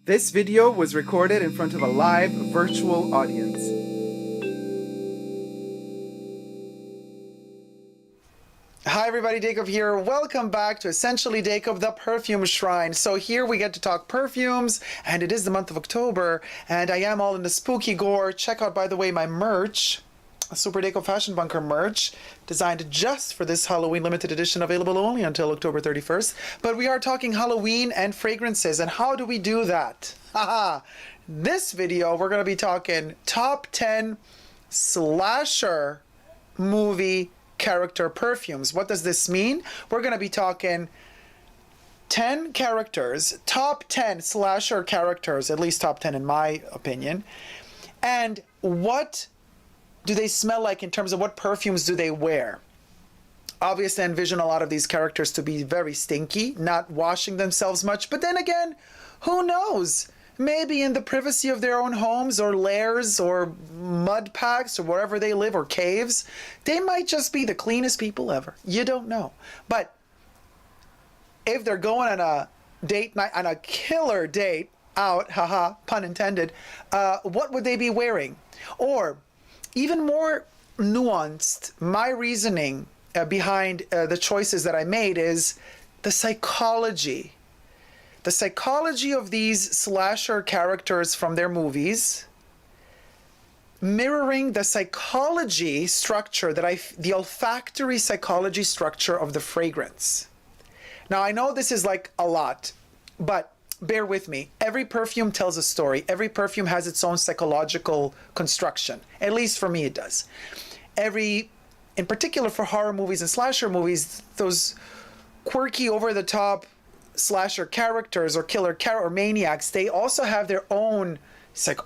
This video was recorded in front of a live virtual audience. Hi everybody, Dacob here. Welcome back to Essentially Dacob, the Perfume Shrine. So here we get to talk perfumes, and it is the month of October, and I am all in the spooky gore. Check out, by the way, my merch, a Super Dacob Fashion Bunker merch, designed just for this Halloween limited edition, available only until October 31st. But we are talking Halloween and fragrances, and how do we do that? Haha! This video, we're going to be talking top 10 slasher movie character perfumes. What does this mean? We're going to be talking 10 characters, top 10 slasher characters, at least top 10 in my opinion, and what do they smell like in terms of what perfumes do they wear. Obviously, I envision a lot of these characters to be very stinky, not washing themselves much, but then again, who knows? Maybe in the privacy of their own homes or lairs or mud packs or wherever they live or caves, they might just be the cleanest people ever. You don't know. But if they're going on a date night, on a killer date out, haha, pun intended, what would they be wearing? Or even more nuanced, my reasoning behind the choices that I made is the psychology. The psychology of these slasher characters from their movies, mirroring the psychology structure the olfactory psychology structure of the fragrance. Now, I know this is like a lot, but bear with me. Every perfume tells a story. Every perfume has its own psychological construction. At least for me, it does. In particular for horror movies and slasher movies, those quirky, over-the-top slasher characters or killer or maniacs, they also have their own,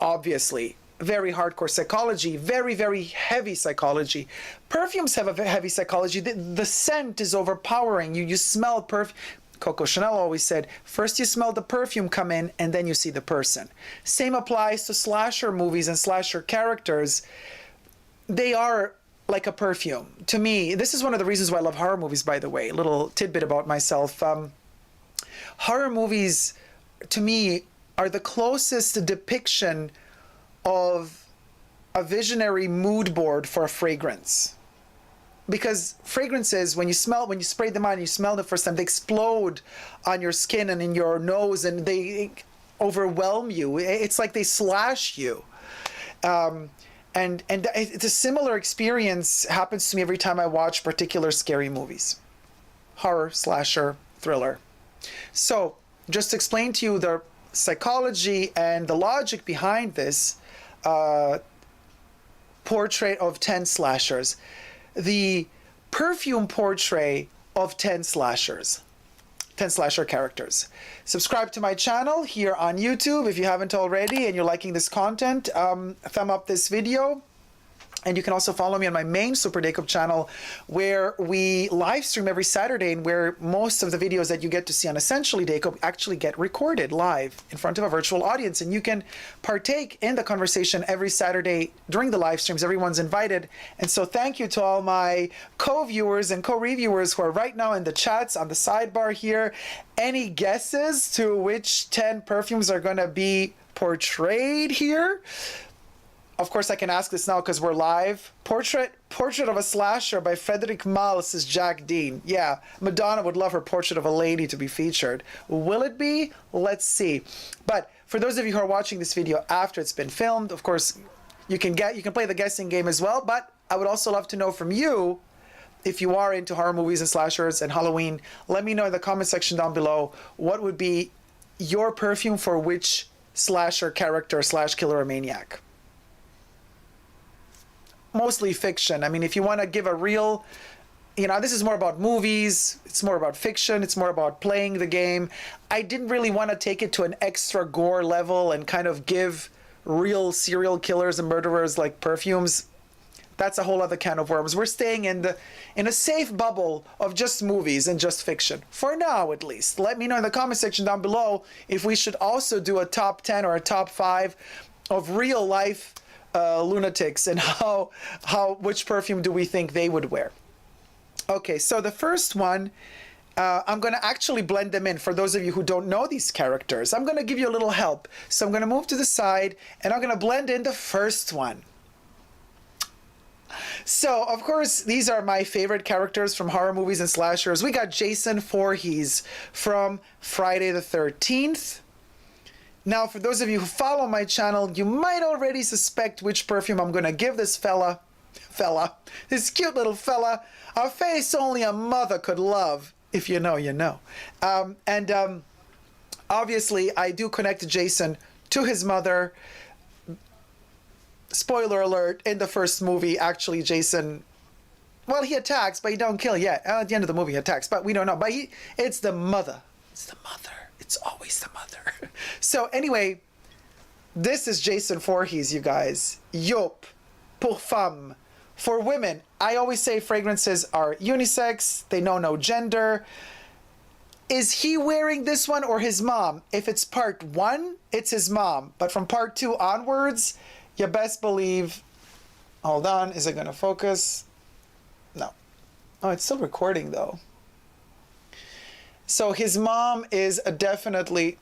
obviously, very hardcore psychology, very, very heavy psychology. Perfumes have a heavy psychology. The scent is overpowering. You smell perfume. Coco Chanel always said, first you smell the perfume come in and then you see the person. Same applies to slasher movies and slasher characters. They are like a perfume. To me, this is one of the reasons why I love horror movies, by the way. A little tidbit about myself. Horror movies, to me, are the closest depiction of a visionary mood board for a fragrance. Because fragrances, when you spray them on, you smell them the first time, they explode on your skin and in your nose, and they overwhelm you. It's like they slash you. And it's a similar experience happens to me every time I watch particular scary movies. Horror, slasher, thriller. So, just to explain to you the psychology and the logic behind this portrait of 10 slashers. The perfume portrait of 10 slashers, 10 slasher characters. Subscribe to my channel here on YouTube if you haven't already and you're liking this content. Thumb up this video. And you can also follow me on my main Super Dacob channel, where we live stream every Saturday and where most of the videos that you get to see on Essentially Dacob actually get recorded live in front of a virtual audience. And you can partake in the conversation every Saturday during the live streams. Everyone's invited. And so thank you to all my co-viewers and co-reviewers who are right now in the chats on the sidebar here. Any guesses to which 10 perfumes are going to be portrayed here? Of course, I can ask this now because we're live. Portrait of a Slasher by Frederick Mal, says Jack Dean. Yeah, Madonna would love her Portrait of a Lady to be featured. Will it be? Let's see. But for those of you who are watching this video after it's been filmed, of course, you can play the guessing game as well. But I would also love to know from you, if you are into horror movies and slashers and Halloween, let me know in the comment section down below what would be your perfume for which slasher character / killer or maniac. Mostly fiction. I mean, if you want to give a real, this is more about movies, it's more about fiction, it's more about playing the game. I didn't really want to take it to an extra gore level and kind of give real serial killers and murderers like perfumes. That's a whole other can of worms. We're staying in a safe bubble of just movies and just fiction. For now, at least. Let me know in the comment section down below if we should also do a top 10 or a top 5 of real life lunatics and which perfume do we think they would wear. Okay, so the first one I'm going to actually blend them in for those of you who don't know these characters. I'm going to give you a little help. So I'm going to move to the side and I'm going to blend in the first one. So, of course, these are my favorite characters from horror movies and slashers. We got Jason Voorhees from Friday the 13th. Now, for those of you who follow my channel, you might already suspect which perfume I'm going to give this this cute little fella, a face only a mother could love. If you know, you know. Obviously, I do connect Jason to his mother. Spoiler alert, in the first movie, actually, Jason, well, he attacks, but he don't kill yet. At the end of the movie, he attacks, but we don't know. But it's the mother. It's the mother. It's always the mother. So anyway, this is Jason Voorhees, you guys. Yop, pour femme. For women, I always say fragrances are unisex. They know no gender. Is he wearing this one or his mom? If it's part 1, it's his mom. But from part 2 onwards, you best believe... Hold on, is it going to focus? No. Oh, it's still recording though. So his mom is definitely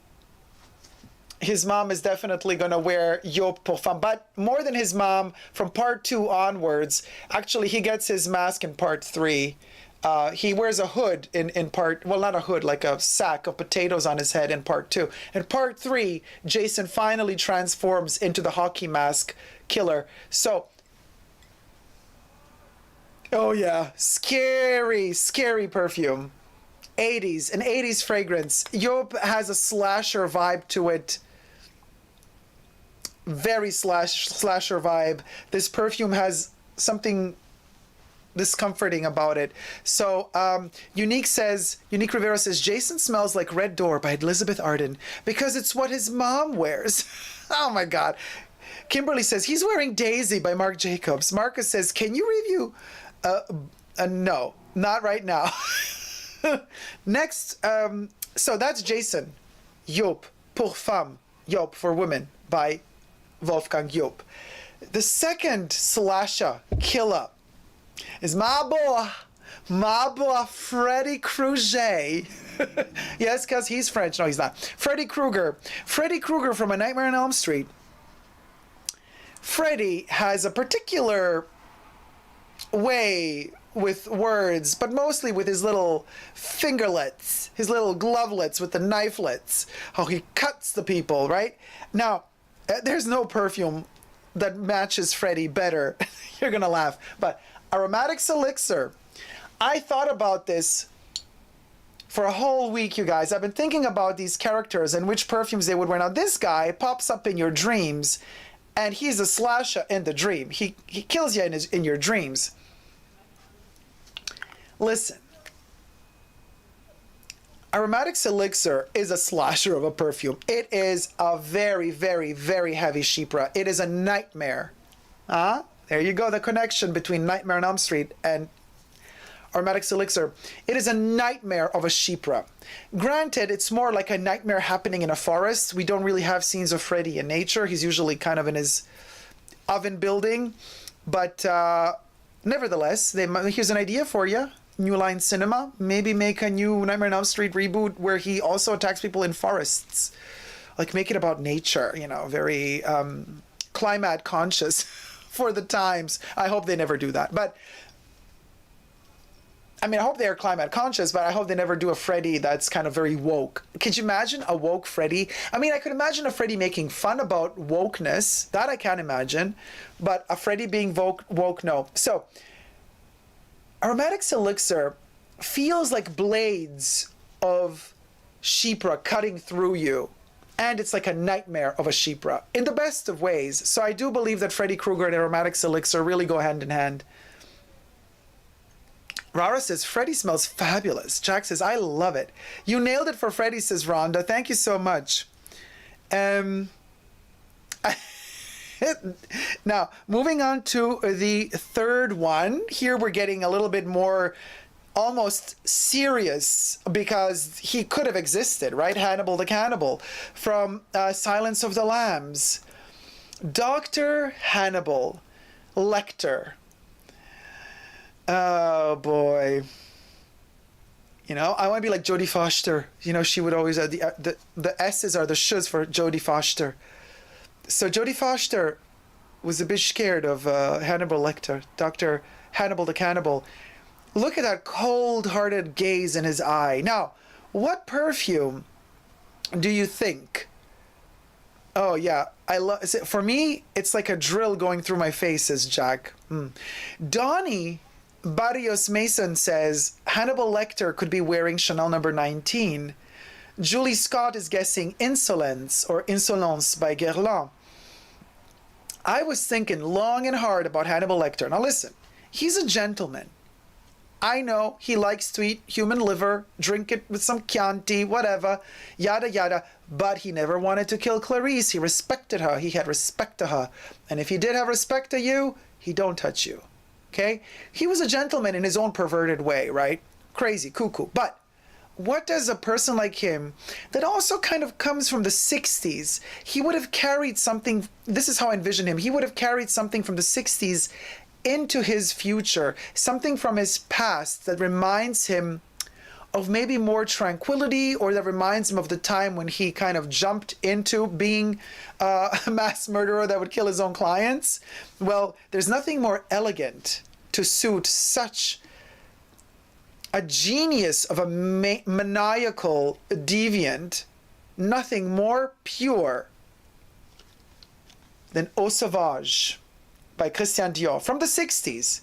going to wear Yop pour femme, but more than his mom, from part 2 onwards, actually he gets his mask in part 3. He wears a hood in part, well, not a hood, like a sack of potatoes on his head in part 2. In part 3, Jason finally transforms into the hockey mask killer. So, oh yeah, scary, scary perfume. 80s, an 80s fragrance. Yop has a slasher vibe to it. Very slasher vibe. This perfume has something discomforting about it. So Unique Rivera says, Jason smells like Red Door by Elizabeth Arden because it's what his mom wears. Oh my God. Kimberly says, he's wearing Daisy by Marc Jacobs. Marcus says, can you review? No, not right now. Next, so that's Jason. Yop, pour femme. Yop, for women, by Wolfgang Yop. The second slasher killer is my boy Freddy Krueger. Yes, because he's French. No, he's not. Freddy Krueger. Freddy Krueger from A Nightmare on Elm Street. Freddy has a particular way with words, but mostly with his little fingerlets, his little glovelets with the knifelets, how he cuts the people, right? Now, there's no perfume that matches Freddy better. You're gonna laugh, but Aromatics Elixir. I thought about this for a whole week, you guys. I've been thinking about these characters and which perfumes they would wear. Now, this guy pops up in your dreams, and he's a slasher in the dream. He kills you in your dreams. Listen, Aromatics Elixir is a slasher of a perfume. It is a very, very, very heavy chypre. It is a nightmare. There you go, the connection between Nightmare on Elm Street and Aromatics Elixir. It is a nightmare of a chypre. Granted, it's more like a nightmare happening in a forest. We don't really have scenes of Freddy in nature. He's usually kind of in his oven building. But nevertheless, here's an idea for you. New Line Cinema. Maybe make a new Nightmare on Elm Street reboot where he also attacks people in forests. Like, make it about nature, you know, very climate conscious for the times. I hope they never do that. But I mean, I hope they are climate conscious, but I hope they never do a Freddy that's kind of very woke. Could you imagine a woke Freddy? I mean, I could imagine a Freddy making fun about wokeness. That I can't imagine. But a Freddy being woke, no. So, Aromatics Elixir feels like blades of chypre cutting through you. And it's like a nightmare of a chypre in the best of ways. So I do believe that Freddy Krueger and Aromatics Elixir really go hand in hand. Rara says, Freddy smells fabulous. Jack says, I love it. You nailed it for Freddy, says Rhonda. Thank you so much. Now, moving on to the third one. Here we're getting a little bit more almost serious because he could have existed, right? Hannibal the Cannibal from Silence of the Lambs. Dr. Hannibal Lecter. Oh boy. You know, I want to be like Jodie Foster. You know, she would always the S's are the sh's for Jodie Foster. So Jodie Foster was a bit scared of Hannibal Lecter, Dr. Hannibal the Cannibal. Look at that cold-hearted gaze in his eye. Now, what perfume do you think? Oh yeah, I love. For me, it's like a drill going through my face, says Jack. Donnie Barrios Mason says Hannibal Lecter could be wearing Chanel number 19. Julie Scott is guessing Insolence or Insolence by Guerlain. I was thinking long and hard about Hannibal Lecter. Now listen, he's a gentleman. I know he likes to eat human liver, drink it with some Chianti, whatever, yada yada, but he never wanted to kill Clarice. He respected her. He had respect to her. And if he did have respect to you, he don't touch you. Okay? He was a gentleman in his own perverted way, right? Crazy, cuckoo. But what does a person like him, that also kind of comes from the 60s, he would have carried something, this is how I envision him, he would have carried something from the 60s into his future, something from his past that reminds him of maybe more tranquility, or that reminds him of the time when he kind of jumped into being a mass murderer that would kill his own clients. Well, there's nothing more elegant to suit such a genius of a maniacal deviant, nothing more pure than Eau Sauvage by Christian Dior from the 60s.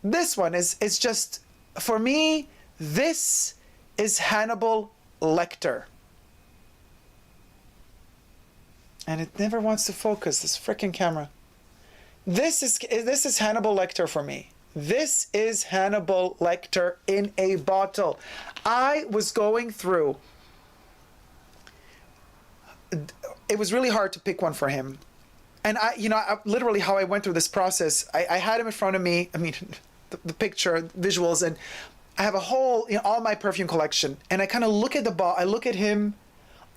This one is just, for me, this is Hannibal Lecter. And it never wants to focus, this freaking camera. This is Hannibal Lecter for me. This is Hannibal Lecter in a bottle. I was going through, it was really hard to pick one for him. And literally how I went through this process, I had him in front of me, I mean, the picture, visuals, and I have a whole, all my perfume collection. And I kind of look at I look at him,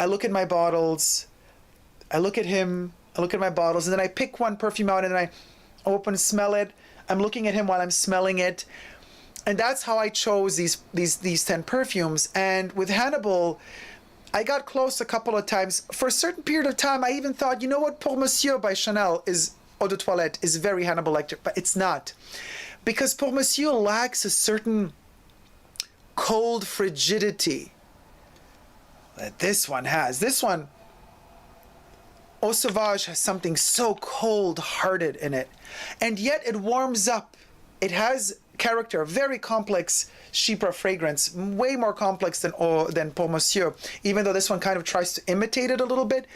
I look at my bottles, I look at him, I look at my bottles, and then I pick one perfume out and then I open, smell it. I'm looking at him while I'm smelling it. And that's how I chose these 10 perfumes. And with Hannibal, I got close a couple of times. For a certain period of time, I even thought, you know what, Pour Monsieur by Chanel is Eau de Toilette, is very Hannibal Lecter, but it's not. Because Pour Monsieur lacks a certain cold frigidity that this one has. This one, Eau Sauvage, has something so cold-hearted in it. And yet it warms up. It has character, very complex Chypre fragrance, way more complex than Pour Monsieur. Even though this one kind of tries to imitate it a little bit,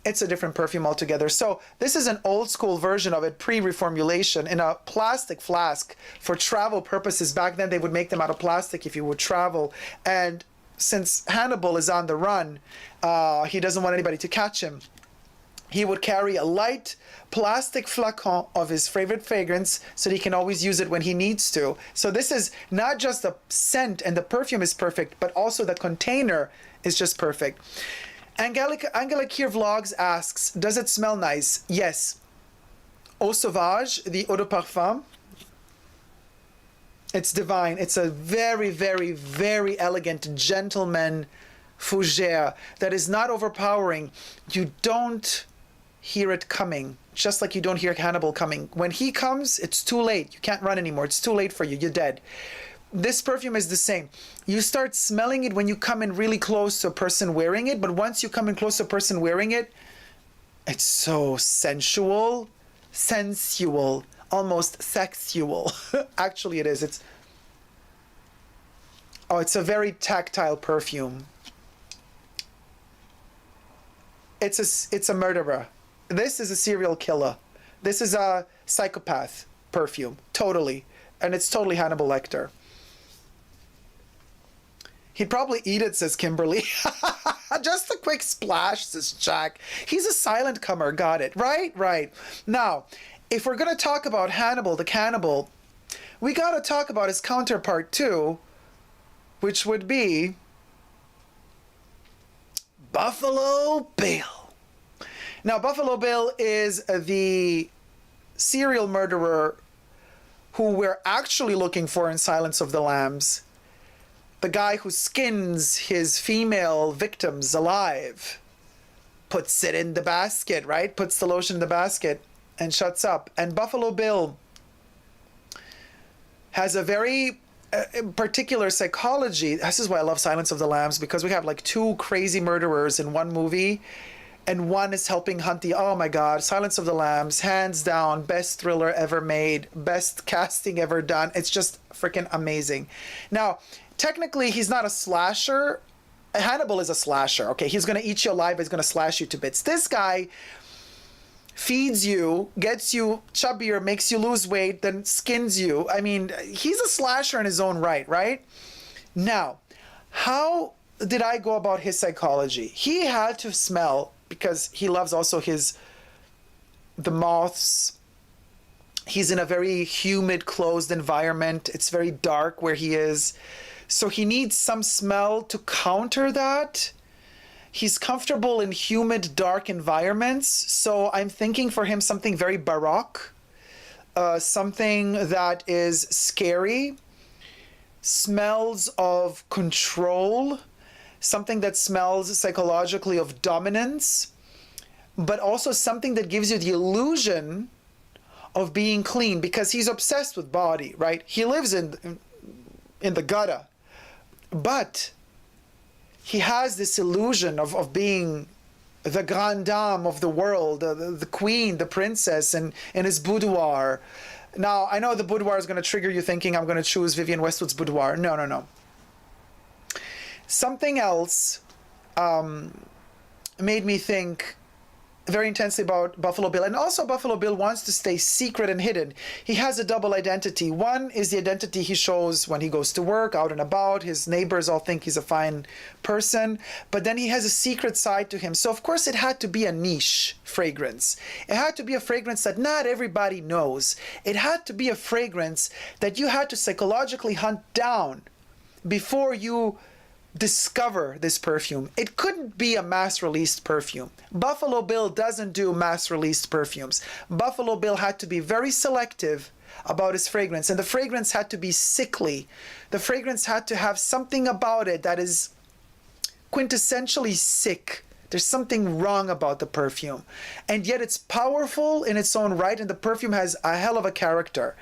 it's a different perfume altogether. So this is an old school version of it, pre-reformulation, in a plastic flask for travel purposes. Back then they would make them out of plastic if you would travel. And since Hannibal is on the run, he doesn't want anybody to catch him. He would carry a light plastic flacon of his favorite fragrance so that he can always use it when he needs to. So this is not just the scent and the perfume is perfect, but also the container is just perfect. Angela Kier Vlogs asks, does it smell nice? Yes. Eau Sauvage, the eau de parfum, it's divine. It's a very, very, very elegant gentleman fougere that is not overpowering. You don't hear it coming, just like you don't hear Hannibal coming. When he comes, it's too late. You can't run anymore. It's too late for you. You're dead. This perfume is the same. You start smelling it when you come in really close to a person wearing it, but once you come in close to a person wearing it, it's so sensual, almost sexual. Actually, it is. It's a very tactile perfume. It's a murderer. This is a serial killer. This is a psychopath perfume, totally. And it's totally Hannibal Lecter. He'd probably eat it, says Kimberly. Just a quick splash, says Jack. He's a silent comer, got it. Right. Now, if we're going to talk about Hannibal the Cannibal, we got to talk about his counterpart too, which would be Buffalo Bill. Now, Buffalo Bill is the serial murderer who we're actually looking for in Silence of the Lambs. the guy who skins his female victims alive, puts it in the basket, right? Puts the lotion in the basket and shuts up. And Buffalo Bill has a very particular psychology. This is why I love Silence of the Lambs, because we have like two crazy murderers in one movie, and one is helping hunt the, oh my God, Silence of the Lambs, hands down, best thriller ever made, best casting ever done. It's just freaking amazing. Now, technically, he's not a slasher. Hannibal is a slasher, okay? He's going to eat you alive, he's going to slash you to bits. This guy feeds you, gets you chubbier, makes you lose weight, then skins you. I mean, he's a slasher in his own right, right? Now, how did I go about his psychology? He had to smell, because he loves also the moths. He's in a very humid, closed environment. It's very dark where he is. So he needs some smell to counter that. He's comfortable in humid, dark environments. So I'm thinking for him something very baroque, something that is scary, smells of control, something that smells psychologically of dominance, but also something that gives you the illusion of being clean, because he's obsessed with body, right? He lives in the gutter, but he has this illusion of being the grande dame of the world, the queen, the princess, and in his boudoir. Now, I know the boudoir is going to trigger you thinking I'm going to choose Vivienne Westwood's boudoir. No, no, no. Something else made me think very intensely about Buffalo Bill. And also Buffalo Bill wants to stay secret and hidden. He has a double identity. One is the identity he shows when he goes to work, out and about. His neighbors all think he's a fine person. But then he has a secret side to him. So of course it had to be a niche fragrance. It had to be a fragrance that not everybody knows. It had to be a fragrance that you had to psychologically hunt down before you discover this perfume. It couldn't be a mass-released perfume. Buffalo Bill doesn't do mass-released perfumes. Buffalo Bill had to be very selective about his fragrance, and the fragrance had to be sickly. The fragrance had to have something about it that is quintessentially sick. There's something wrong about the perfume, and yet it's powerful in its own right, and the perfume has a hell of a character.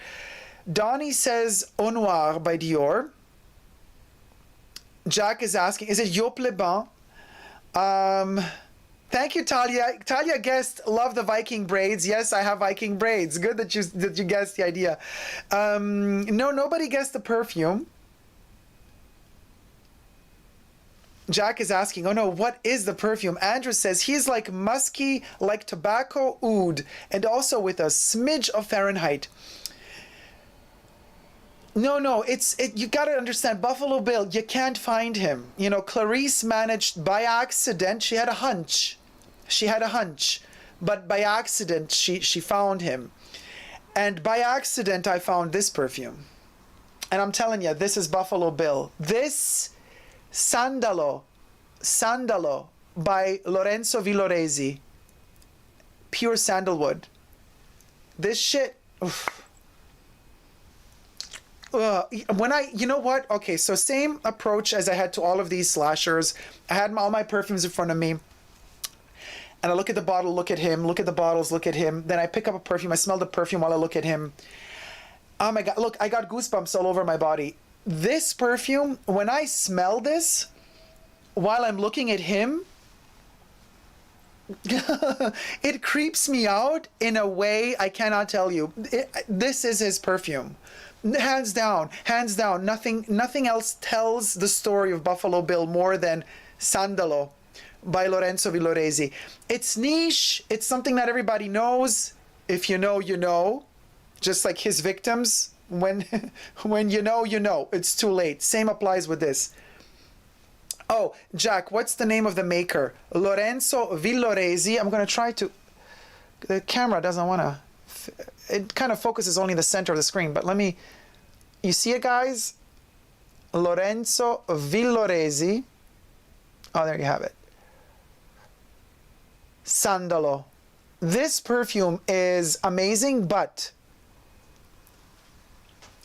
Donnie says Au Noir by Dior. Jack is asking, is it Yop Le Ban? Thank you, Talia. Talia guessed, love the Viking braids. Yes, I have Viking braids. Good that you guessed the idea. No, nobody guessed the perfume. Jack is asking, oh no, what is the perfume? Andrew says, he's like musky, like tobacco oud, and also with a smidge of Fahrenheit. No, you got to understand, Buffalo Bill, you can't find him. You know, Clarice managed by accident, she had a hunch, but by accident she found him. And by accident I found this perfume. And I'm telling you, this is Buffalo Bill. This Sandalo by Lorenzo Villoresi, pure sandalwood. This shit, oof. You know what? Okay, so same approach as I had to all of these slashers. I had all my perfumes in front of me. And I look at the bottle, look at him, look at the bottles, look at him. Then I pick up a perfume. I smell the perfume while I look at him. Oh my God, look, I got goosebumps all over my body. This perfume, when I smell this, while I'm looking at him, it creeps me out in a way I cannot tell you. This is his perfume. Hands down, nothing else tells the story of Buffalo Bill more than Sandalo by Lorenzo Villoresi. It's niche, it's something that everybody knows. If you know, you know. Just like his victims, when you know, it's too late. Same applies with this. Oh, Jack, what's the name of the maker? Lorenzo Villoresi. I'm going to try to... The camera doesn't want to... It kind of focuses only in the center of the screen, but let me... You see it, guys? Lorenzo Villoresi. Oh, there you have it. Sandalo. This perfume is amazing, but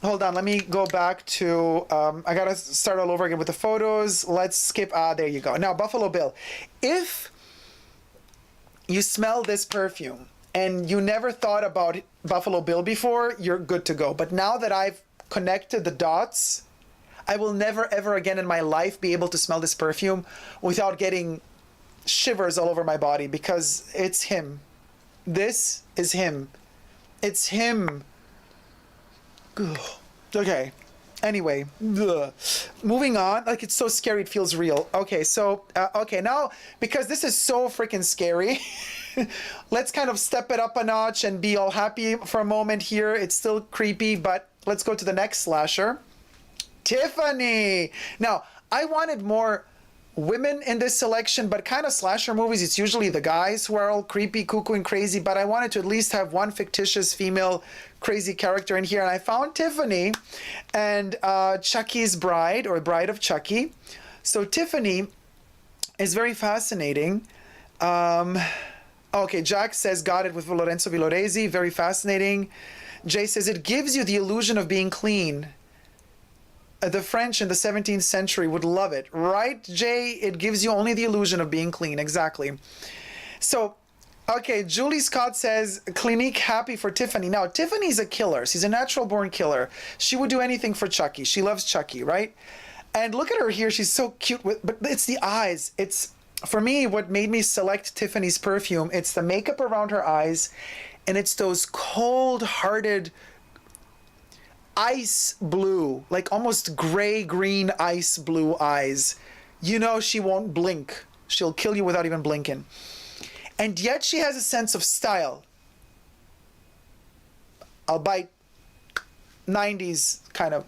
hold on, let me go back to, I gotta start all over again with the photos. Let's skip, there you go. Now, Buffalo Bill. If you smell this perfume and you never thought about Buffalo Bill before, you're good to go. But now that I've connected the dots, I will never ever again in my life be able to smell this perfume without getting shivers all over my body, because it's him. This is him. It's him. Ugh. Okay. Anyway, ugh. Moving on. Like, it's so scary, it feels real. Okay, so, okay, now, because this is so freaking scary, let's kind of step it up a notch and be all happy for a moment here. It's still creepy, but let's go to the next slasher. Tiffany! Now, I wanted more women in this selection, but kind of slasher movies, it's usually the guys who are all creepy, cuckoo, and crazy, but I wanted to at least have one fictitious female crazy character in here, and I found Tiffany and Chucky's Bride, or Bride of Chucky. So Tiffany is very fascinating. Okay, Jack says, got it with Lorenzo Villoresi, very fascinating. Jay says, it gives you the illusion of being clean. The French in the 17th century would love it, right, Jay? It gives you only the illusion of being clean, exactly. So, okay, Julie Scott says, Clinique happy for Tiffany. Now, Tiffany's a killer. She's a natural-born killer. She would do anything for Chucky. She loves Chucky, right? And look at her here. She's so cute, but it's the eyes. It's, for me, what made me select Tiffany's perfume, it's the makeup around her eyes, and it's those cold-hearted ice blue, like almost gray-green ice blue eyes. You know she won't blink. She'll kill you without even blinking. And yet she has a sense of style. Albeit 90s kind of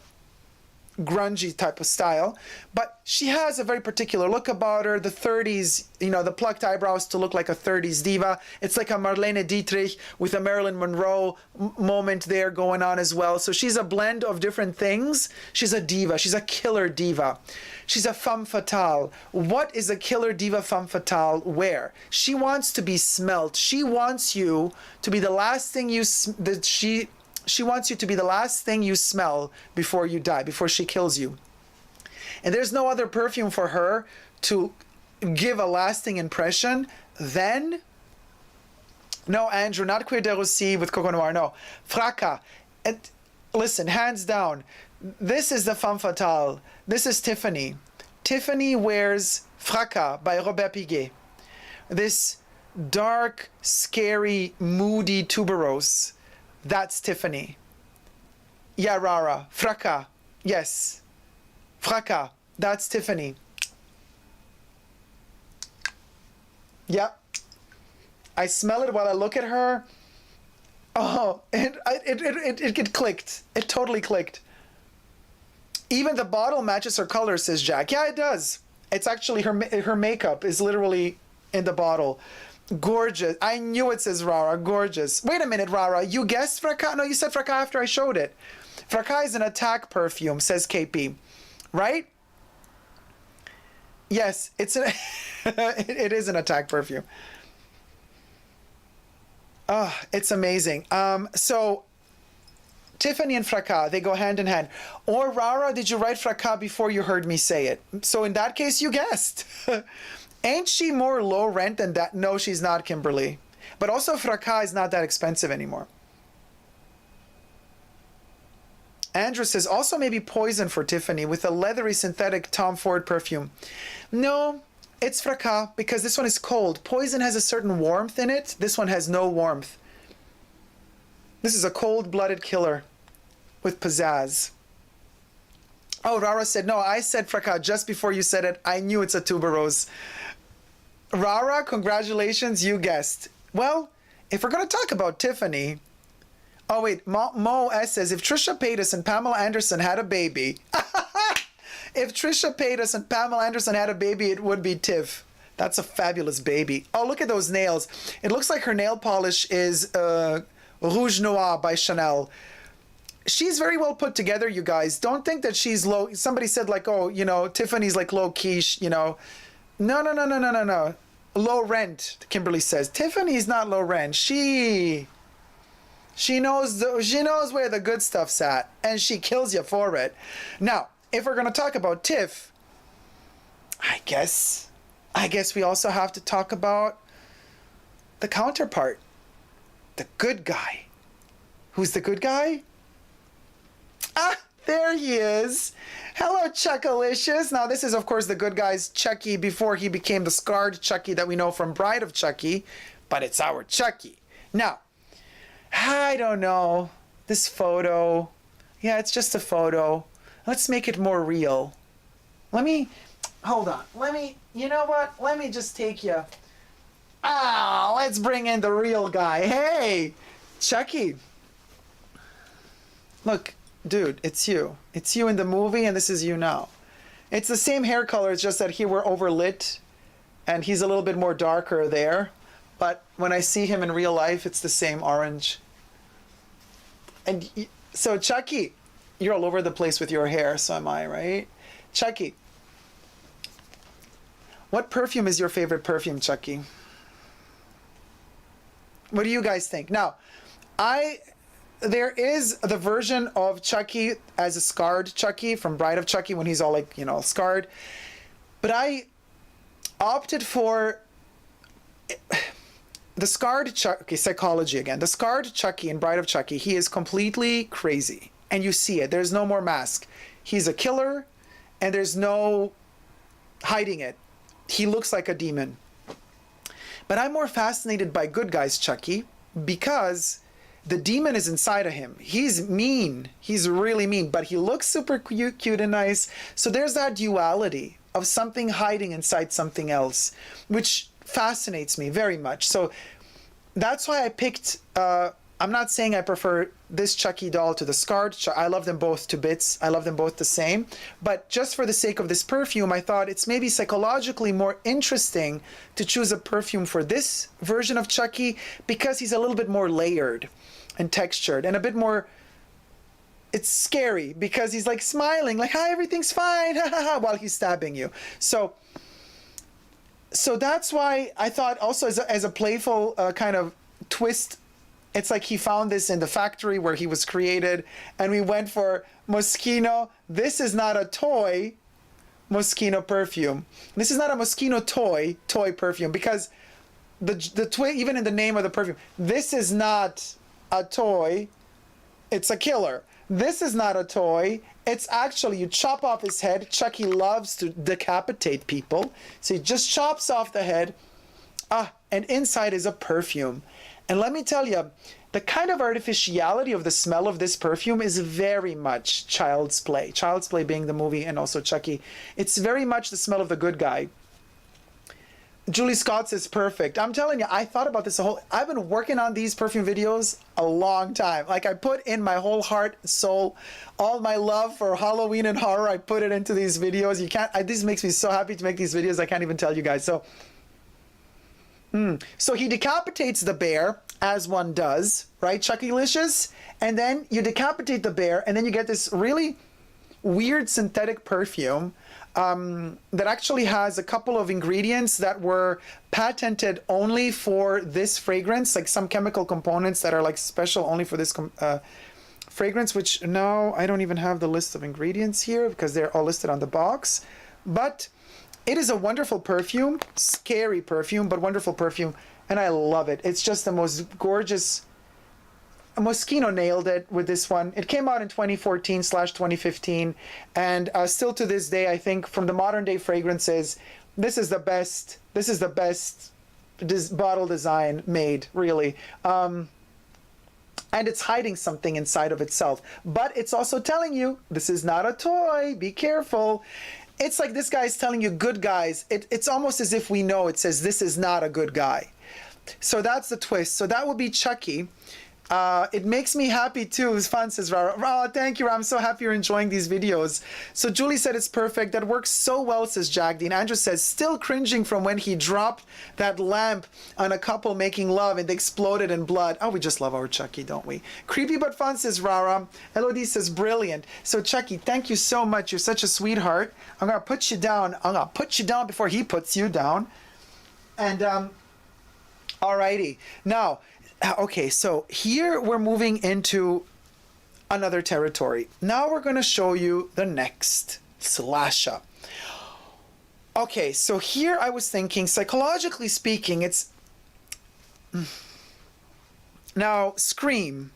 grungy type of style, but she has a very particular look about her. The 30s, you know, the plucked eyebrows to look like a 30s diva. It's like a Marlene Dietrich with a Marilyn Monroe moment there going on as well. So she's a blend of different things. She's a diva. She's a killer diva. She's a femme fatale. What is a killer diva femme fatale wear? She wants to be smelt. She wants you to be the last thing she wants you to be the last thing you smell before you die, before she kills you. And there's no other perfume for her to give a lasting impression than... No, Andrew, not Cuir de Russie with Coco Noir, no. Fracas. Listen, hands down, this is the femme fatale. This is Tiffany. Tiffany wears Fracas by Robert Piguet. This dark, scary, moody tuberose. That's Tiffany. Yeah, Rara. Fracas. Yes. Fracas. That's Tiffany. Yep. I smell it while I look at her. Oh, it clicked. It totally clicked. Even the bottle matches her color, says Jack. Yeah, it does. It's actually her makeup is literally in the bottle. Gorgeous. I knew it, says Rara. Gorgeous. Wait a minute, Rara. You guessed Fracas? No, you said Fracas after I showed it. Fracas is an attack perfume, says KP. Right? Yes, it's an it is an attack perfume. Oh, it's amazing. So Tiffany and Fracas, they go hand in hand. Or Rara, did you write Fracas before you heard me say it? So in that case, you guessed. Ain't she more low rent than that? No, she's not, Kimberly. But also Fracas is not that expensive anymore. Andrew says, also maybe Poison for Tiffany with a leathery synthetic Tom Ford perfume. No, it's Fracas because this one is cold. Poison has a certain warmth in it. This one has no warmth. This is a cold-blooded killer with pizzazz. Oh, Rara said, no, I said Fracas just before you said it. I knew it's a tuberose. Rara, congratulations, you guessed. Well, if we're going to talk about Tiffany... Oh, wait, Mo S says, if Trisha Paytas and Pamela Anderson had a baby... If Trisha Paytas and Pamela Anderson had a baby, it would be Tiff. That's a fabulous baby. Oh, look at those nails. It looks like her nail polish is Rouge Noir by Chanel. She's very well put together, you guys. Don't think that she's low. Somebody said like, oh, you know, Tiffany's like low quiche, you know. No. Low rent, Kimberly says. Tiffany's not low rent. She knows where the good stuff's at, and she kills you for it. Now, if we're gonna talk about Tiff, I guess we also have to talk about the counterpart, the good guy. Who's the good guy? Ah, there he is. Hello, Chuckalicious. Now, this is, of course, the good guy's Chucky before he became the scarred Chucky that we know from Bride of Chucky, but it's our Chucky. Now, I don't know. This photo. Yeah, it's just a photo. Let's make it more real. Hold on. You know what? Let me just take you. Let's bring in the real guy. Hey, Chucky. Look, dude, it's you. It's you in the movie, and this is you now. It's the same hair color, it's just that here we're overlit, and he's a little bit more darker there. But when I see him in real life, it's the same orange. And so, Chucky, you're all over the place with your hair, so am I, right? Chucky, what perfume is your favorite perfume, Chucky? What do you guys think? Now, there is the version of Chucky as a scarred Chucky from Bride of Chucky when he's all like, scarred. But I opted for the scarred Chucky, psychology again. The scarred Chucky in Bride of Chucky, he is completely crazy. And you see it. There's no more mask. He's a killer, and there's no hiding it. He looks like a demon. But I'm more fascinated by good guys Chucky because the demon is inside of him. He's mean. He's really mean, but he looks super cute and nice. So there's that duality of something hiding inside something else, which fascinates me very much. So that's why I picked, I'm not saying I prefer this Chucky doll to the scarred. I love them both to bits. I love them both the same. But just for the sake of this perfume, I thought it's maybe psychologically more interesting to choose a perfume for this version of Chucky because he's a little bit more layered and textured and a bit more, it's scary because he's like smiling, like, hi, everything's fine, while he's stabbing you. So that's why I thought also as a playful kind of twist, it's like he found this in the factory where he was created, and we went for Moschino. This is not a toy Moschino perfume. This is not a Moschino toy perfume because the even in the name of the perfume, this is not a toy, it's a killer. This is not a toy, it's actually, you chop off his head. Chucky loves to decapitate people, so he just chops off the head, and inside is a perfume. And let me tell you, the kind of artificiality of the smell of this perfume is very much Child's Play. Child's Play being the movie and also Chucky. It's very much the smell of the good guy. Julie Scott says perfect. I'm telling you, I thought about this I've been working on these perfume videos a long time. Like I put in my whole heart, soul, all my love for Halloween and horror. I put it into these videos. This makes me so happy to make these videos. I can't even tell you guys. So he decapitates the bear, as one does, right, Chucky-licious? And then you decapitate the bear, and then you get this really weird synthetic perfume that actually has a couple of ingredients that were patented only for this fragrance, like some chemical components that are like special only for this fragrance, which no, I don't even have the list of ingredients here because they're all listed on the box. But it is a wonderful perfume, scary perfume, but wonderful perfume, and I love it. It's just the most gorgeous. Moschino nailed it with this one. It came out in 2014/2015, and still to this day, I think from the modern day fragrances, this is the best. This is the best bottle design made, really. And it's hiding something inside of itself, but it's also telling you this is not a toy. Be careful. It's like this guy's telling you, good guys. It's almost as if we know. It says this is not a good guy. So that's the twist. So that would be Chucky. It makes me happy too. It's fun, says Rara. Oh, thank you. I'm so happy you're enjoying these videos. So Julie said it's perfect. That works so well, says Jagdeen. Andrew says, still cringing from when he dropped that lamp on a couple making love and they exploded in blood. Oh, we just love our Chucky, don't we? Creepy but fun, says Rara. Elodie says, brilliant. So Chucky, thank you so much. You're such a sweetheart. I'm going to put you down. I'm going to put you down before he puts you down. And, alrighty. Now, Okay, so here we're moving into another territory. Now we're going to show you the next slasher. Okay, so here I was thinking, psychologically speaking, it's... Now, Scream.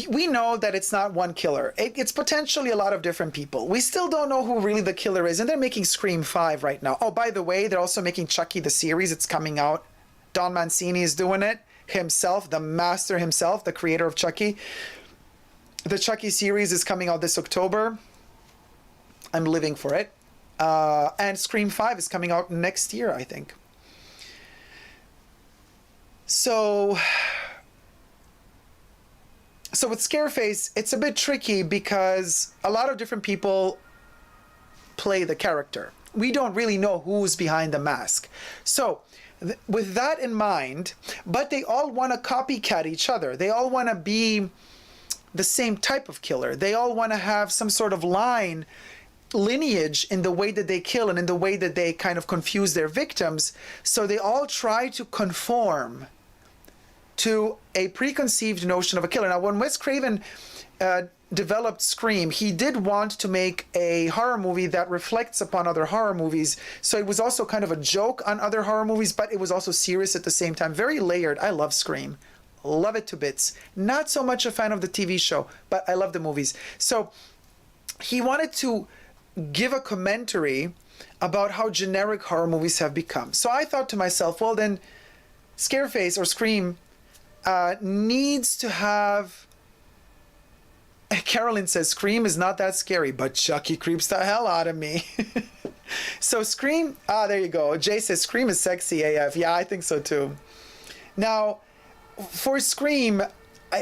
We know that it's not one killer. It's potentially a lot of different people. We still don't know who really the killer is, and they're making Scream 5 right now. Oh, by the way, they're also making Chucky the series. It's coming out. Don Mancini is doing it himself, the master himself, the creator of Chucky. The Chucky series is coming out this October. I'm living for it. And Scream 5 is coming out next year, I think. So with Scareface, it's a bit tricky because a lot of different people play the character. We don't really know who's behind the mask. So with that in mind, but they all want to copycat each other. They all want to be the same type of killer. They all want to have some sort of lineage in the way that they kill and in the way that they kind of confuse their victims. So they all try to conform to a preconceived notion of a killer. Now, when Wes Craven developed Scream, he did want to make a horror movie that reflects upon other horror movies. So it was also kind of a joke on other horror movies, but it was also serious at the same time. Very layered. I love Scream. Love it to bits. Not so much a fan of the TV show, but I love the movies. So he wanted to give a commentary about how generic horror movies have become. So I thought to myself, well then, Scareface or Scream needs to have... Carolyn says, Scream is not that scary, but Chucky creeps the hell out of me. So Scream, there you go. Jay says, Scream is sexy AF. Yeah, I think so too. Now, for Scream,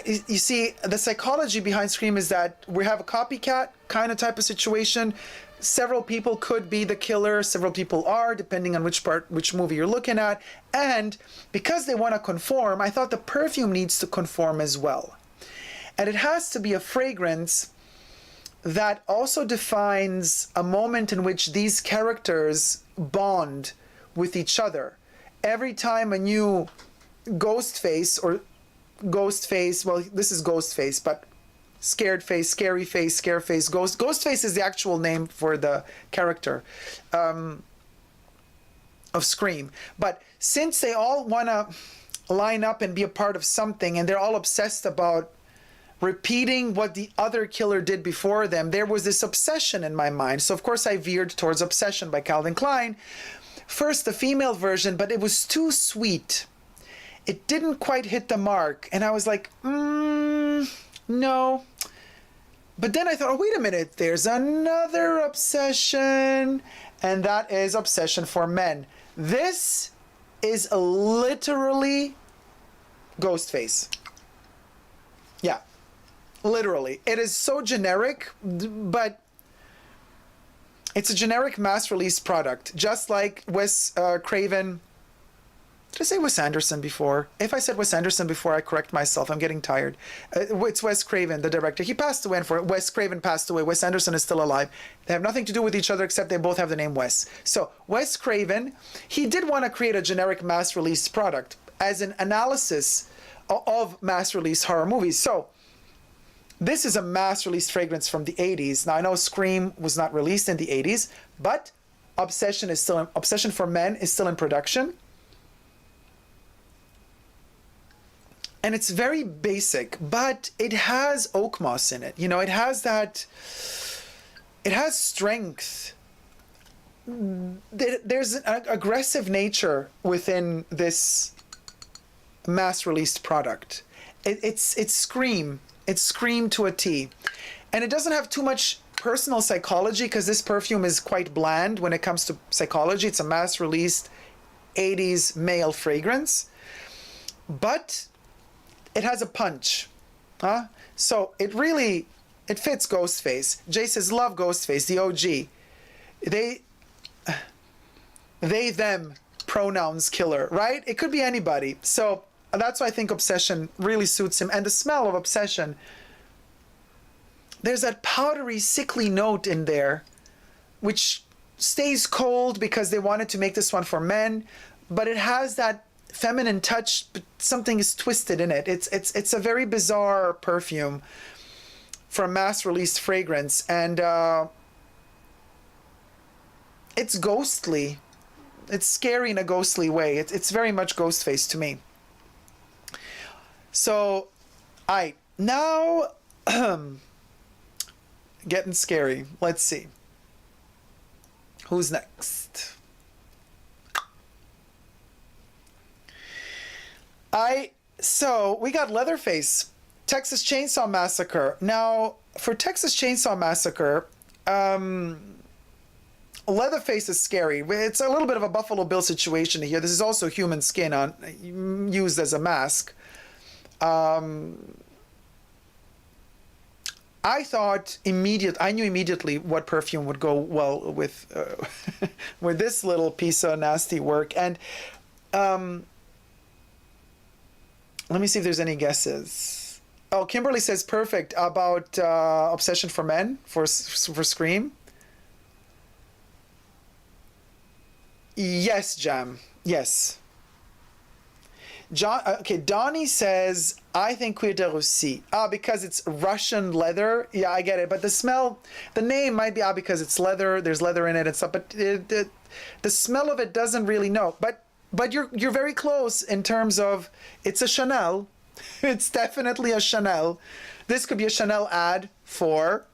you see, the psychology behind Scream is that we have a copycat kind of type of situation. Several people could be the killer, several people are, depending on which movie you're looking at. And because they want to conform, I thought the perfume needs to conform as well. And it has to be a fragrance that also defines a moment in which these characters bond with each other. Every time a new Ghostface, well, this is Ghostface, but Scared Face, Scary Face, Scareface, Ghostface is the actual name for the character of Scream. But since they all want to line up and be a part of something, and they're all obsessed about repeating what the other killer did before them, there was this obsession in my mind. So of course I veered towards Obsession by Calvin Klein. First the female version, but it was too sweet. It didn't quite hit the mark. And I was like, no. But then I thought, oh, wait a minute, there's another obsession. And that is Obsession for Men. This is literally Ghostface. Yeah. Literally. It is so generic, but it's a generic mass release product. Just like Wes Craven. Did I say Wes Anderson before? If I said Wes Anderson before, I correct myself. I'm getting tired. It's Wes Craven, the director. He passed away, and Wes Craven passed away. Wes Anderson is still alive. They have nothing to do with each other except they both have the name Wes. So Wes Craven, he did want to create a generic mass release product as an analysis of mass release horror movies. So this is a mass release fragrance from the 80s. Now I know Scream was not released in the 80s, but Obsession for Men is still in production. And it's very basic, but it has oak moss in it. You know, it has strength. There's an aggressive nature within this mass released product. It's Scream. It's Scream to a T. And it doesn't have too much personal psychology because this perfume is quite bland when it comes to psychology. It's a mass released 80s male fragrance. But it has a punch. So it fits Ghostface. Jay says, love Ghostface, the OG. They, them, pronouns killer, right? It could be anybody. So that's why I think Obsession really suits him. And the smell of Obsession, there's that powdery, sickly note in there, which stays cold because they wanted to make this one for men, but it has that feminine touch, but something is twisted in it. It's a very bizarre perfume for a mass-released fragrance, and it's ghostly. It's scary in a ghostly way. It's very much Ghostface to me. So, now getting scary. Let's see. Who's next? So we got Leatherface, Texas Chainsaw Massacre. Now, for Texas Chainsaw Massacre, Leatherface is scary. It's a little bit of a Buffalo Bill situation here. This is also human skin used as a mask. I knew immediately what perfume would go well with with this little piece of nasty work. And let me see if there's any guesses. Oh, Kimberly says perfect about Obsession for Men for Scream. Yes, Jam. Yes. John. Okay, Donnie says I think Cuir de Russie. Because it's Russian leather. Yeah, I get it. But the smell, the name might be because it's leather. There's leather in it and stuff. But the smell of it doesn't really know. But you're very close in terms of it's a Chanel. It's definitely a Chanel. This could be a Chanel ad for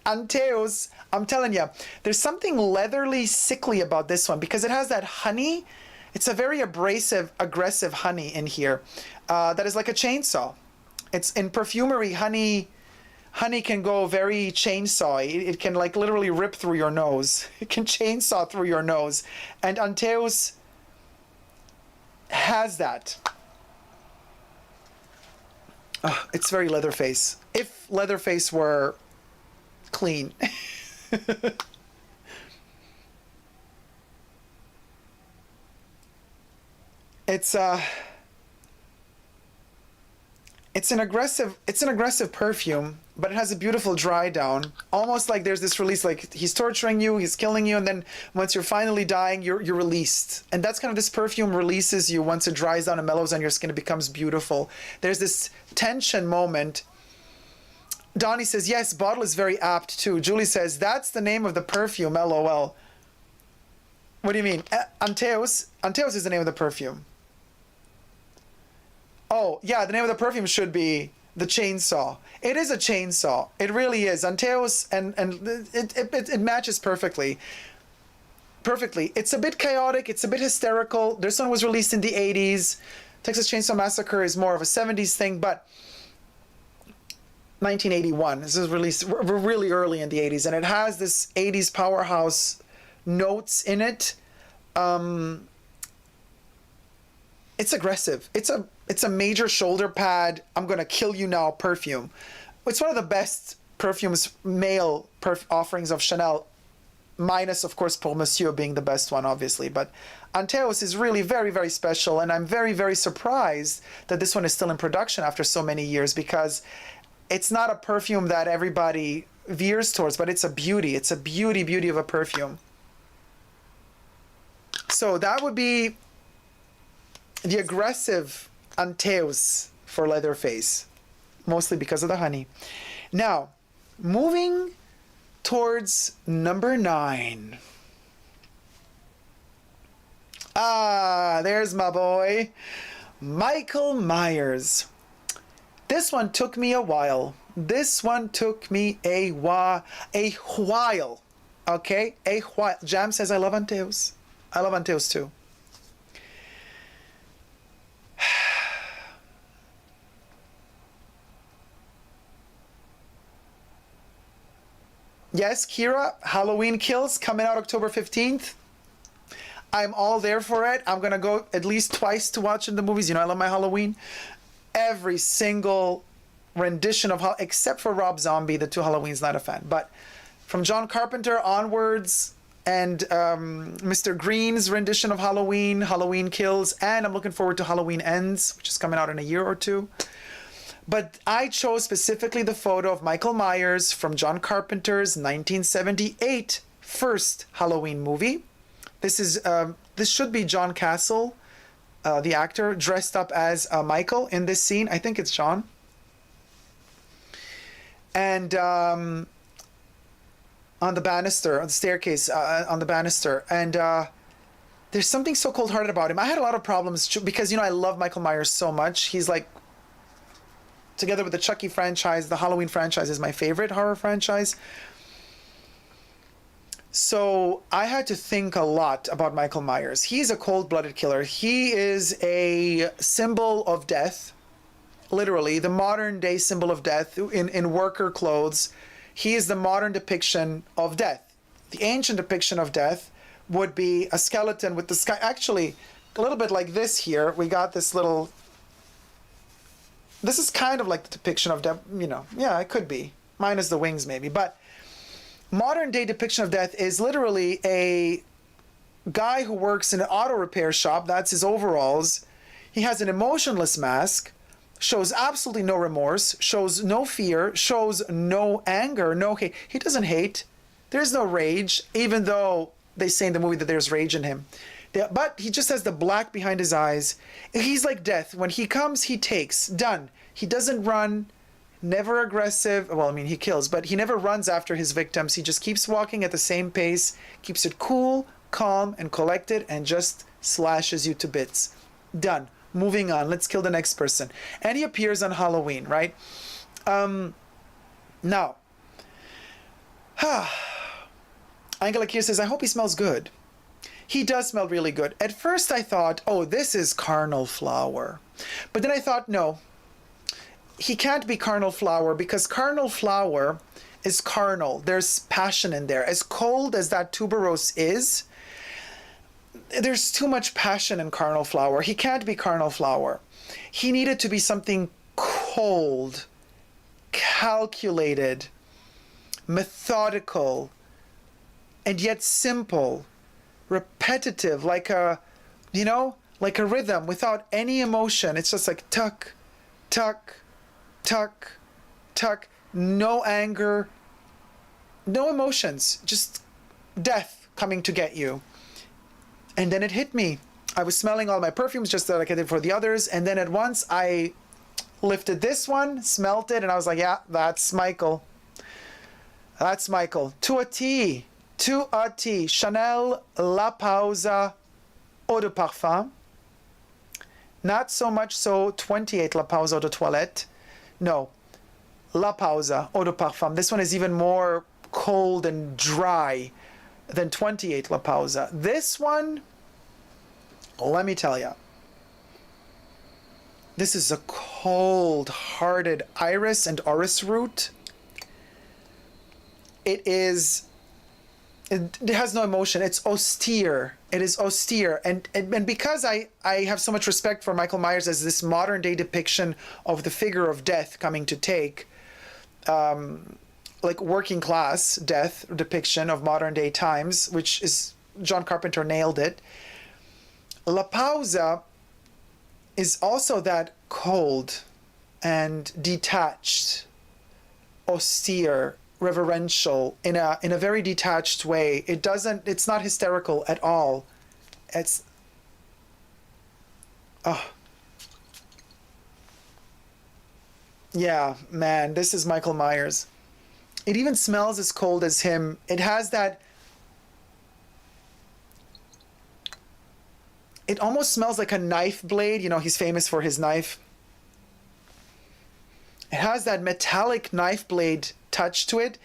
Anteos. I'm telling you, there's something leatherly sickly about this one because it has that honey. It's a very abrasive, aggressive honey in here that is like a chainsaw. It's in perfumery, honey can go very chainsaw-y. It can like literally rip through your nose. It can chainsaw through your nose. And Anteos has that. It's very Leatherface. If Leatherface were clean. It's an aggressive perfume, but it has a beautiful dry down. Almost like there's this release, like he's torturing you, he's killing you, and then once you're finally dying, you're released. And that's kind of this perfume releases you once it dries down and mellows on your skin, it becomes beautiful. There's this tension moment. Donnie says, yes, bottle is very apt too. Julie says, that's the name of the perfume, LOL. What do you mean? Anteos? Anteos is the name of the perfume. Oh, yeah, the name of the perfume should be the chainsaw. It is a chainsaw. It really is. Anteos, and it matches perfectly. Perfectly. It's a bit chaotic. It's a bit hysterical. This one was released in the 80s. Texas Chainsaw Massacre is more of a 70s thing, but 1981. This is released really early in the 80s, and it has this 80s powerhouse notes in it. It's aggressive. It's a major shoulder pad. I'm gonna kill you now perfume. It's one of the best perfumes, male offerings of Chanel, minus of course Pour Monsieur being the best one, obviously. But Anteos is really very, very special, and I'm very, very surprised that this one is still in production after so many years, because it's not a perfume that everybody veers towards, but it's a beauty. It's a beauty of a perfume. So that would be the aggressive Anteos for Leatherface, mostly because of the honey. Now, moving towards number 9. There's my boy, Michael Myers. This one took me a while. This one took me a while. Okay? A while. Jam says I love Anteos. I love Anteos too. Yes, Kira, Halloween Kills coming out October 15th. I'm all there for it. I'm going to go at least twice to watch the movies. You know, I love my Halloween. Every single rendition of, except for Rob Zombie, the 2 Halloweens, not a fan. But from John Carpenter onwards, and Mr. Green's rendition of Halloween, Halloween Kills, and I'm looking forward to Halloween Ends, which is coming out in a year or 2. But I chose specifically the photo of Michael Myers from John Carpenter's 1978 first Halloween movie. This should be John Castle the actor, dressed up as Michael in this scene. I think it's John. And on the banister, on the staircase, on the banister. And there's something so cold-hearted about him. I had a lot of problems because, you know, I love Michael Myers so much. He's like, together with the Chucky franchise, the Halloween franchise is my favorite horror franchise. So I had to think a lot about Michael Myers. He's a cold-blooded killer. He is a symbol of death, literally, the modern-day symbol of death in worker clothes. He is the modern depiction of death. The ancient depiction of death would be a skeleton with the sky. Actually, a little bit like this here. We got this little... This is kind of like the depiction of death, you know. Yeah, it could be. Minus the wings, maybe. But modern day depiction of death is literally a guy who works in an auto repair shop. That's his overalls. He has an emotionless mask, shows absolutely no remorse, shows no fear, shows no anger, no hate. He doesn't hate. There's no rage, even though they say in the movie that there's rage in him. But he just has the black behind his eyes. He's like death. When he comes, he takes. Done. He doesn't run. Never aggressive. Well, I mean, he kills, but he never runs after his victims. He just keeps walking at the same pace, keeps it cool, calm, and collected, and just slashes you to bits. Done. Moving on. Let's kill the next person. And he appears on Halloween, right? Now, Angela Kier says, I hope he smells good. He does smell really good. At first I thought, oh, this is carnal flower. But then I thought, no, he can't be carnal flower because carnal flower is carnal. There's passion in there. As cold as that tuberose is, there's too much passion in carnal flower. He can't be carnal flower. He needed to be something cold, calculated, methodical, and yet simple. Repetitive, like a, you know, like a rhythm without any emotion. It's just like tuck, tuck, tuck, tuck. No anger, no emotions, just death coming to get you. And then it hit me. I was smelling all my perfumes just like I did for the others. And then at once I lifted this one, smelt it, and I was like, yeah, that's Michael. That's Michael. To a T. To a T. Chanel La Pausa Eau de Parfum. Not so much so 28 La Pausa Eau de Toilette. No. La Pausa Eau de Parfum. This one is even more cold and dry than 28 La Pausa. This one, let me tell you. This is a cold-hearted iris and orris root. It has no emotion. It's austere. It is austere. And because I have so much respect for Michael Myers as this modern day depiction of the figure of death coming to take, like working class death depiction of modern day times, which is, John Carpenter nailed it. La Pausa is also that cold and detached, austere, reverential in a very detached way. It's not hysterical at all. It's yeah, man, this is Michael Myers. It even smells as cold as him. It has that, it almost smells like a knife blade. You know, he's famous for his knife. It has that metallic knife blade touch to it.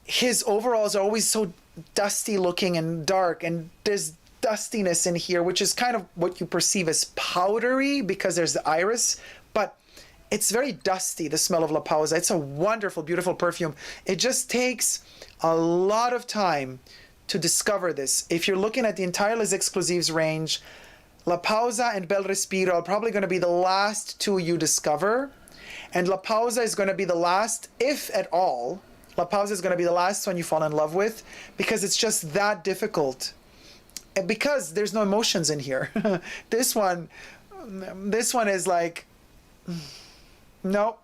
His overalls are always so dusty looking and dark, and there's dustiness in here, which is kind of what you perceive as powdery because there's the iris, but it's very dusty, the smell of La Pausa. It's a wonderful, beautiful perfume. It just takes a lot of time to discover this. If you're looking at the entire Les Exclusives range, La Pausa and Bel Respiro are probably going to be the last two you discover. And La Pausa is going to be the last, if at all, La Pausa is going to be the last one you fall in love with, because it's just that difficult. And because there's no emotions in here. This one is like, no,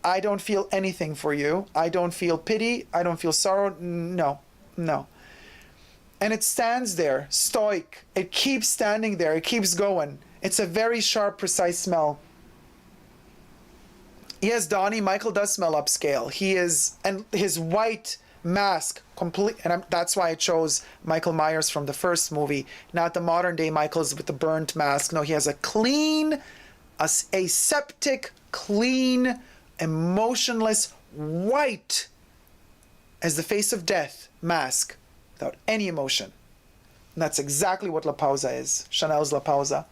I don't feel anything for you. I don't feel pity. I don't feel sorrow. No. And it stands there, stoic. It keeps standing there. It keeps going. It's a very sharp, precise smell. Yes, Donnie, Michael does smell upscale. He is, and his white mask, complete, and that's why I chose Michael Myers from the first movie, not the modern day Michaels with the burnt mask. No, he has a clean, aseptic, clean, emotionless, white, as the face of death mask, without any emotion. And that's exactly what La Pausa is, Chanel's La Pausa.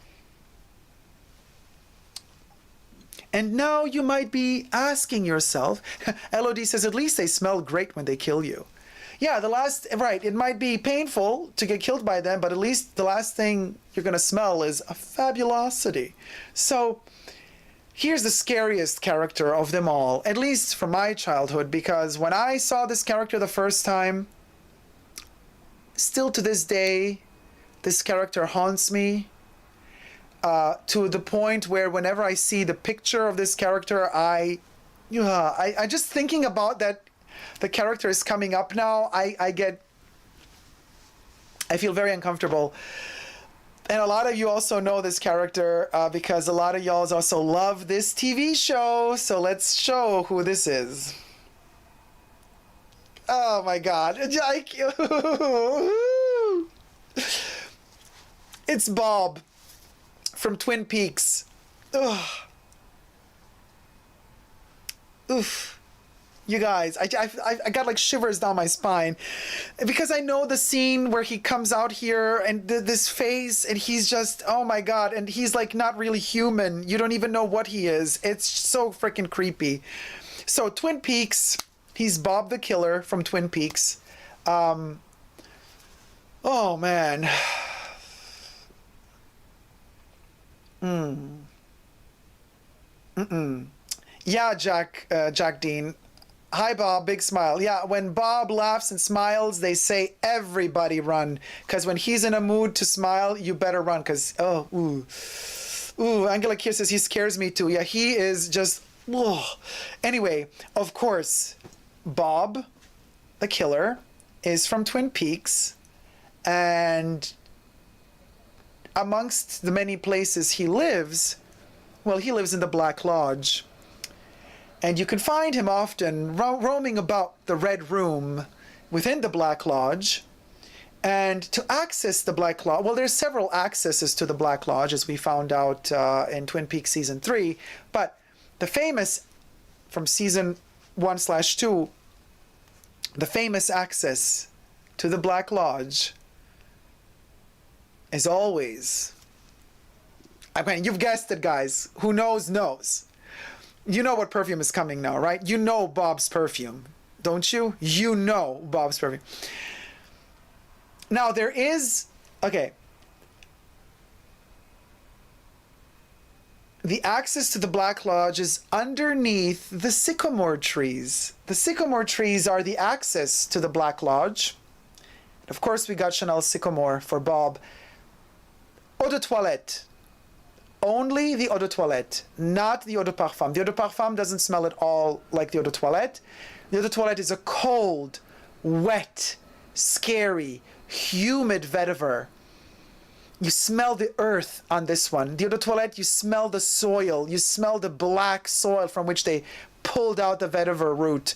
And now you might be asking yourself, LOD says, at least they smell great when they kill you. Yeah, right, it might be painful to get killed by them, but at least the last thing you're going to smell is a fabulosity. So here's the scariest character of them all, at least from my childhood, because when I saw this character the first time, still to this day, this character haunts me. To the point where whenever I see the picture of this character, I just thinking about that, the character is coming up now, I feel very uncomfortable. And a lot of you also know this character because a lot of y'all also love this TV show. So let's show who this is. Oh my God. It's Bob from Twin Peaks. Ugh. Oof. You guys, I got like shivers down my spine because I know the scene where he comes out here and this face and he's just, oh my God, and he's like not really human. You don't even know what he is. It's so freaking creepy. So Twin Peaks, he's Bob the Killer from Twin Peaks. Oh man. Yeah, Jack Dean. Hi, Bob. Big smile. Yeah, when Bob laughs and smiles, they say everybody run. Because when he's in a mood to smile, you better run. Because, Angela Kier says he scares me too. Yeah, he is just, Anyway, of course, Bob, the killer, is from Twin Peaks. And amongst the many places he lives, well, he lives in the Black Lodge. And you can find him often roaming about the Red Room within the Black Lodge. And to access the Black Lodge, well, there's several accesses to the Black Lodge, as we found out in Twin Peaks Season 3. But the famous, from Season 1/2, the famous access to the Black Lodge is always, I mean, you've guessed it, guys. Who knows, knows. You know what perfume is coming now, right? You know Bob's perfume, don't you? You know Bob's perfume. Now, there is, okay. The access to the Black Lodge is underneath the sycamore trees. The sycamore trees are the access to the Black Lodge. Of course, we got Chanel's sycamore for Bob. Eau de toilette. Only the eau de toilette, not the eau de parfum. The eau de parfum doesn't smell at all like the eau de toilette. The eau de toilette is a cold, wet, scary, humid vetiver. You smell the earth on this one. The eau de toilette, you smell the soil. You smell the black soil from which they pulled out the vetiver root.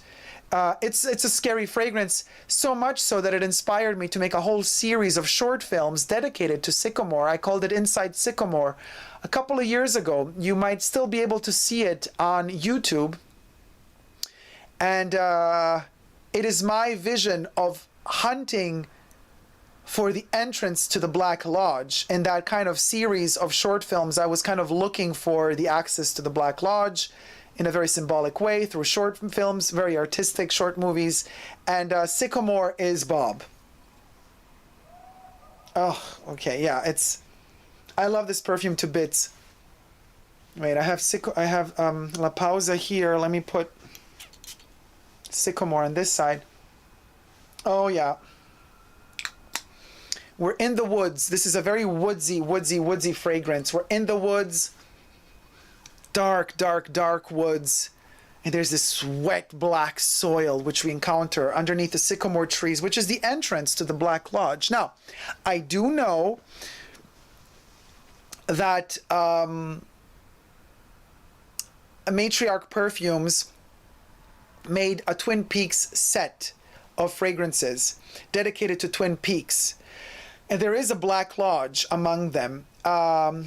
It's a scary fragrance, so much so that it inspired me to make a whole series of short films dedicated to sycamore. I called it Inside Sycamore. A couple of years ago, you might still be able to see it on YouTube. And it is my vision of hunting for the entrance to the Black Lodge. In that kind of series of short films, I was kind of looking for the access to the Black Lodge in a very symbolic way through short films, very artistic short movies. And Sycamore is Bob. Oh, okay, yeah, I love this perfume to bits. Wait, I have La Pausa here. Let me put Sycamore on this side. Oh yeah. We're in the woods. This is a very woodsy fragrance. We're in the woods. Dark, dark, dark woods. And there's this wet black soil which we encounter underneath the sycamore trees, which is the entrance to the Black Lodge. Now, I do know that Matriarch Perfumes made a Twin Peaks set of fragrances dedicated to Twin Peaks. And there is a Black Lodge among them, or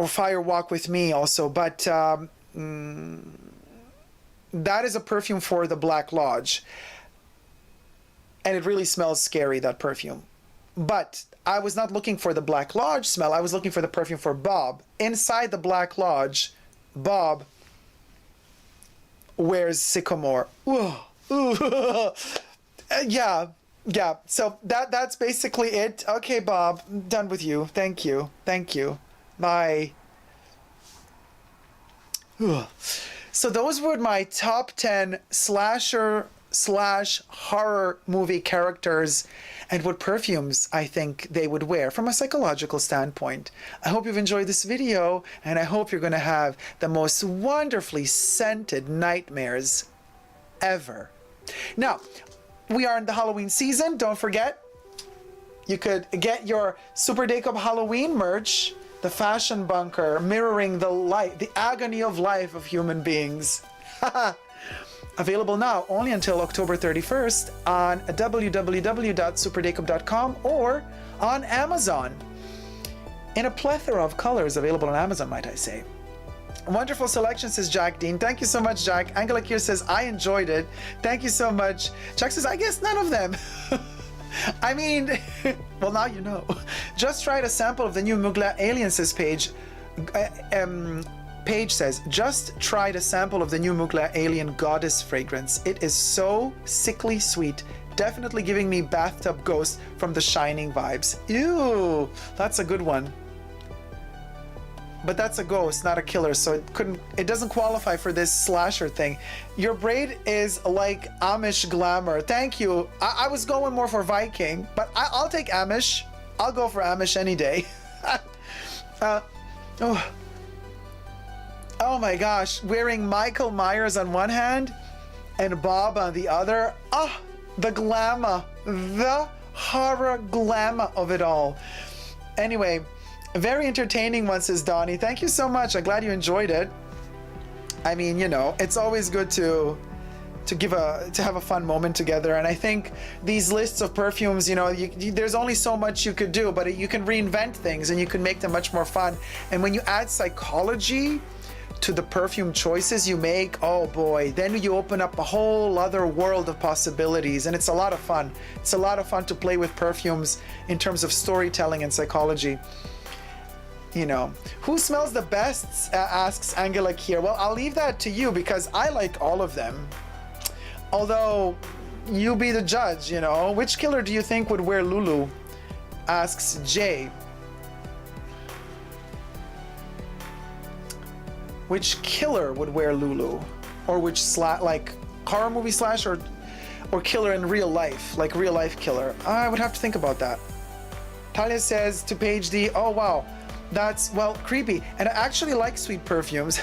Fire Walk with Me also, but that is a perfume for the Black Lodge. And it really smells scary, that perfume. But I was not looking for the Black Lodge smell. I was looking for the perfume for Bob. Inside the Black Lodge, Bob wears sycamore. Ooh. Ooh. Yeah. So that's basically it. Okay, Bob, done with you. Thank you. Bye. Ooh. So those were my top 10 slasher/horror movie characters and what perfumes I think they would wear from a psychological standpoint. I hope you've enjoyed this video, and I hope you're going to have the most wonderfully scented nightmares ever. Now, we are in the Halloween season. Don't forget, you could get your Super Dacob Halloween merch, the fashion bunker mirroring the light, the agony of life of human beings. Available now only until October 31st on www.superdacob.com or on Amazon. In a plethora of colors available on Amazon, might I say. Wonderful selection, says Jack Dean. Thank you so much, Jack. Angela Kier says, I enjoyed it. Thank you so much. Jack says, I guess none of them. I mean, well, now you know. Just tried a sample of the new Mugler Aliences page. Page says, just tried a sample of the new Mugler Alien Goddess fragrance. It is so sickly sweet. Definitely giving me bathtub ghost from The Shining vibes. Ew, that's a good one. But that's a ghost, not a killer, so it doesn't qualify for this slasher thing. Your braid is like Amish glamour. Thank you. I was going more for Viking, but I'll take Amish. I'll go for Amish any day. Oh my gosh, wearing Michael Myers on one hand and Bob on the other. Oh, the glamour, the horror glamour of it all. Anyway, very entertaining one, says Donnie. Thank you so much. I'm glad you enjoyed it. I mean, you know, it's always good to have a fun moment together. And I think these lists of perfumes, you know, there's only so much you could do, but you can reinvent things and you can make them much more fun. And when you add psychology to the perfume choices you make, oh boy, then you open up a whole other world of possibilities, and it's a lot of fun. It's a lot of fun to play with perfumes in terms of storytelling and psychology. You know, who smells the best, asks Angela Kier. Well, I'll leave that to you because I like all of them. Although, you be the judge, you know. Which killer do you think would wear Lulu? Asks Jay. Which killer would wear Lulu? Or which like horror movie slash or killer in real life, like real life killer? I would have to think about that. Talia says to Paige D, oh wow, that's, well, creepy. And I actually like sweet perfumes.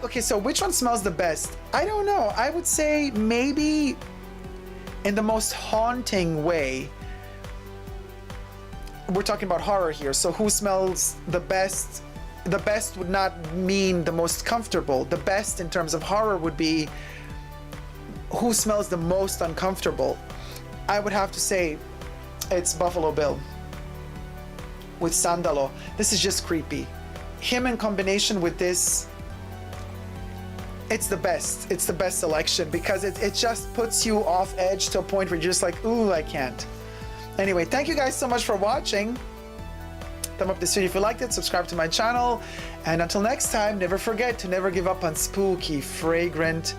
Okay, so which one smells the best? I don't know. I would say maybe in the most haunting way. We're talking about horror here, so who smells the best? The best would not mean the most comfortable. The best in terms of horror would be who smells the most uncomfortable. I would have to say it's Buffalo Bill with Sandalo. This is just creepy. Him in combination with this, it's the best. It's the best selection because it just puts you off edge to a point where you're just like, ooh, I can't. Anyway, thank you guys so much for watching. Thumb up this video if you liked it, subscribe to my channel, and until next time, never forget to never give up on spooky, fragrant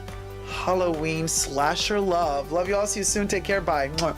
Halloween slasher love. Love you all, see you soon, take care, bye. Mwah.